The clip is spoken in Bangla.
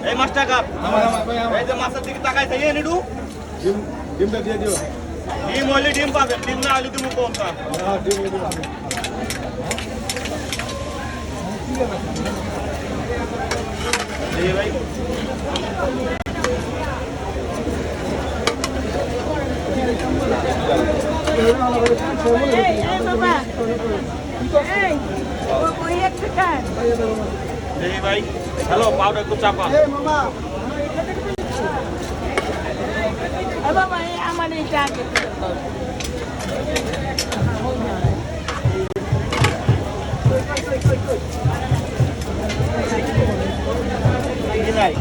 এই মাছটা কাপ এই যে মাছের দিকে তাকাই থাকে নিডু ডিমটা দিয়ে দিও ডিম হইলে ডিম পাবে ডিম না হইলে তুমি কোন দাম এই ভাই এই ভাই হ্যালো পাউডার একটু চাপা বাবা আমার এই জায়গা নাই